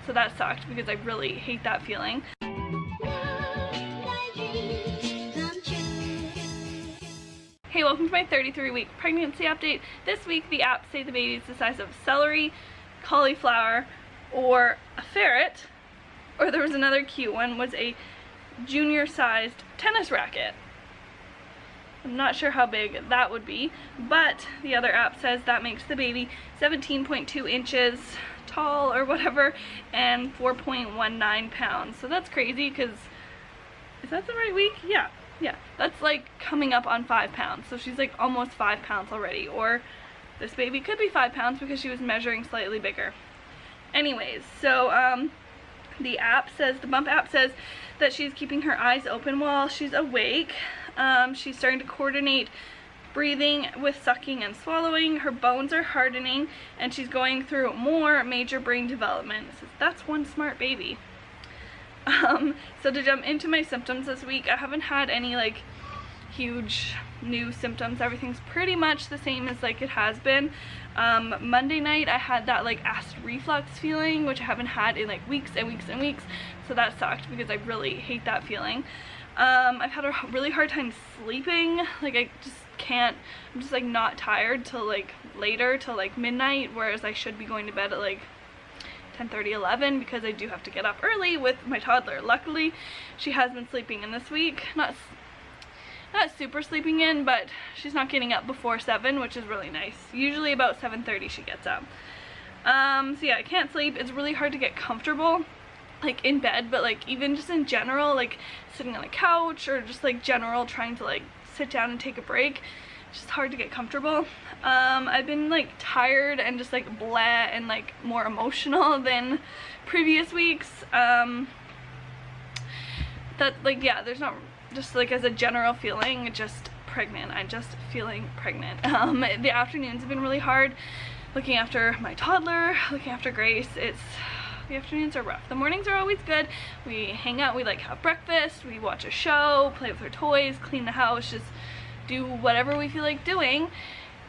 so that sucked because I really hate that feeling. Hey, welcome to my 33-week pregnancy update. This week the apps say the baby is the size of celery, cauliflower, or a ferret, or there was another cute one, was a junior-sized tennis racket. I'm not sure how big that would be, but the other app says that makes the baby 17.2 inches tall or whatever and 4.19 pounds. So that's crazy because, is that the right week? Yeah, that's like coming up on 5 pounds. So she's like almost 5 pounds already, or this baby could be 5 pounds because she was measuring slightly bigger. Anyways, so the app says, the Bump app says that she's keeping her eyes open while she's awake. She's starting to coordinate breathing with sucking and swallowing. Her bones are hardening and she's going through more major brain development. So that's one smart baby. So to jump into my symptoms this week, I haven't had any like huge new symptoms. Everything's pretty much the same as like it has been. Monday night I had that like acid reflux feeling, which I haven't had in like weeks and weeks and weeks, so that sucked because I really hate that feeling. I've had a really hard time sleeping. Like I just can't, I'm just like not tired till like later, till like midnight, whereas I should be going to bed at like 10:30, 11 because I do have to get up early with my toddler. Luckily she has been sleeping in this week, not super sleeping in, but she's not getting up before 7, which is really nice. Usually about 7:30 she gets up. So yeah, I can't sleep. It's really hard to get comfortable like in bed, but like even just in general, like sitting on a couch or just like general trying to like sit down and take a break, it's just hard to get comfortable. I've been like tired and just like blah and like more emotional than previous weeks. That like, yeah, there's not, just like as a general feeling, just pregnant. I'm just feeling pregnant. The afternoons have been really hard looking after my toddler, looking after Grace. The afternoons are rough. The mornings are always good. We hang out, we like have breakfast, we watch a show, play with her toys, clean the house, just do whatever we feel like doing.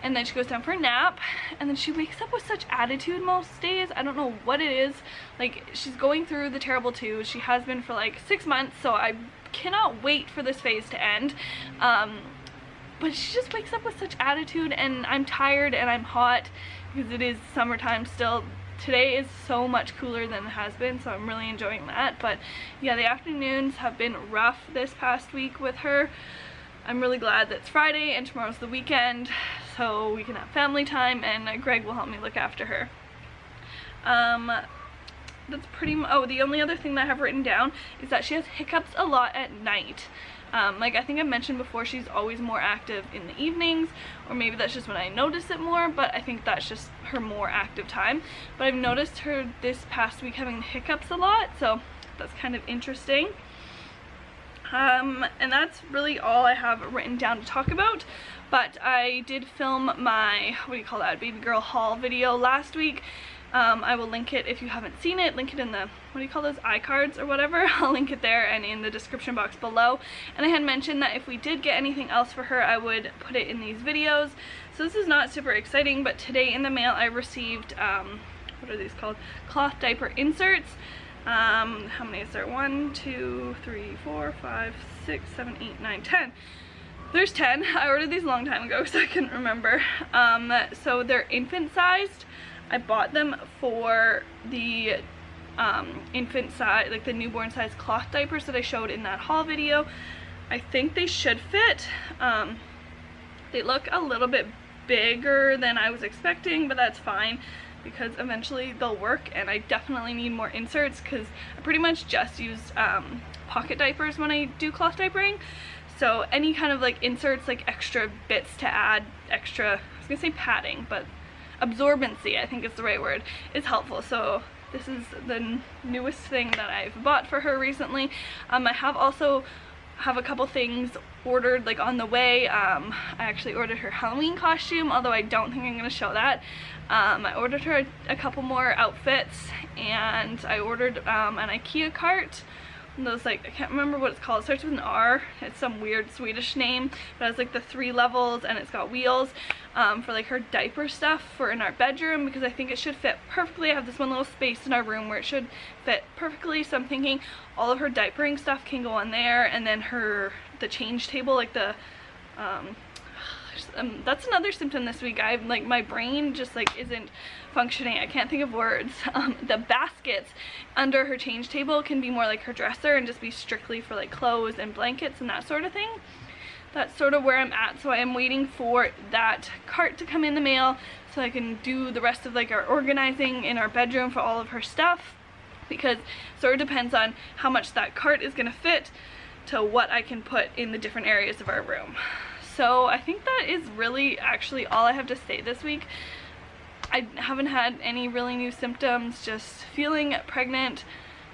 And then she goes down for a nap, and then she wakes up with such attitude most days. I don't know what it is. Like, she's going through the terrible twos. She has been for like 6 months, so I cannot wait for this phase to end. But she just wakes up with such attitude, and I'm tired and I'm hot because it is summertime still. Today is so much cooler than it has been, so I'm really enjoying that. But yeah, the afternoons have been rough this past week with her. I'm really glad that it's Friday and tomorrow's the weekend, so we can have family time, and Greg will help me look after her. That's pretty much, oh, the only other thing that I have written down is that she has hiccups a lot at night. Like I think I mentioned before, she's always more active in the evenings, or maybe that's just when I notice it more, but I think that's just her more active time. But I've noticed her this past week having hiccups a lot, so that's kind of interesting. And that's really all I have written down to talk about. But I did film my, what do you call that, baby girl haul video last week. I will link it if you haven't seen it, link it in the, what do you call those, iCards or whatever. I'll link it there and in the description box below. And I had mentioned that if we did get anything else for her, I would put it in these videos. So this is not super exciting, but today in the mail I received, what are these called? Cloth diaper inserts. How many is there? 1, 2, 3, 4, 5, 6, 7, 8, 9, 10. There's 10. I ordered these a long time ago, so I couldn't remember. So they're infant sized. I bought them for the infant size, like the newborn size cloth diapers that I showed in that haul video. I think they should fit. They look a little bit bigger than I was expecting, but that's fine because eventually they'll work, and I definitely need more inserts because I pretty much just use pocket diapers when I do cloth diapering. So any kind of like inserts, like extra bits to add, extra, I was gonna say padding, but absorbency, I think is the right word, is helpful. So this is the newest thing that I've bought for her recently. I have also have a couple things ordered like on the way. I actually ordered her Halloween costume, although I don't think I'm gonna show that. I ordered her a couple more outfits, and I ordered an IKEA cart And those, like, I can't remember what it's called. It starts with an R. It's some weird Swedish name, but it has like the 3 levels, and it's got wheels for like her diaper stuff for in our bedroom, because I think it should fit perfectly. I have this one little space in our room where it should fit perfectly, so I'm thinking all of her diapering stuff can go on there, and then the change table, like the that's another symptom this week. I'm like, my brain just like isn't functioning. I can't think of words. The baskets under her change table can be more like her dresser and just be strictly for like clothes and blankets and that sort of thing. That's sort of where I'm at. So I am waiting for that cart to come in the mail so I can do the rest of like our organizing in our bedroom for all of her stuff, because it sort of depends on how much that cart is going to fit to what I can put in the different areas of our room. So I think that is really actually all I have to say this week. I haven't had any really new symptoms, just feeling pregnant,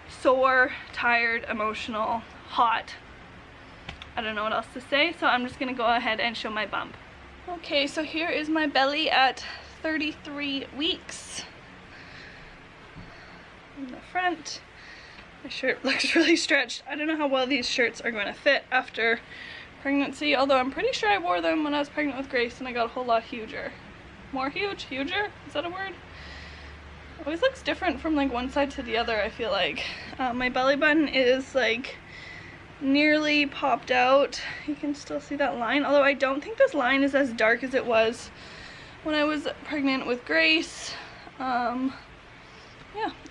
sore, tired, emotional, hot. I don't know what else to say, so I'm just gonna go ahead and show my bump. Okay, so here is my belly at 33 weeks. In the front, my shirt looks really stretched. I don't know how well these shirts are going to fit after pregnancy, although I'm pretty sure I wore them when I was pregnant with Grace and I got a whole lot huger. More huge? Huger? Is that a word? It always looks different from like one side to the other, I feel like. My belly button is like nearly popped out. You can still see that line, although I don't think this line is as dark as it was when I was pregnant with Grace. Yeah,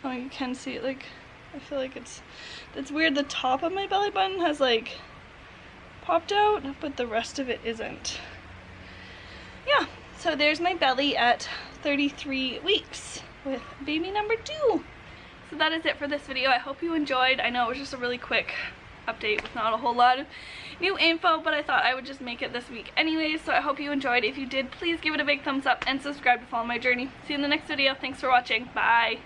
oh, you can see it. Like, I feel like it's weird. The top of my belly button has like popped out, but the rest of it isn't. Yeah, so there's my belly at 33 weeks with baby number 2. So that is it for this video. I hope you enjoyed. I know it was just a really quick update with not a whole lot of new info, but I thought I would just make it this week anyways. So I hope you enjoyed. If you did, please give it a big thumbs up and subscribe to follow my journey. See you in the next video. Thanks for watching. Bye.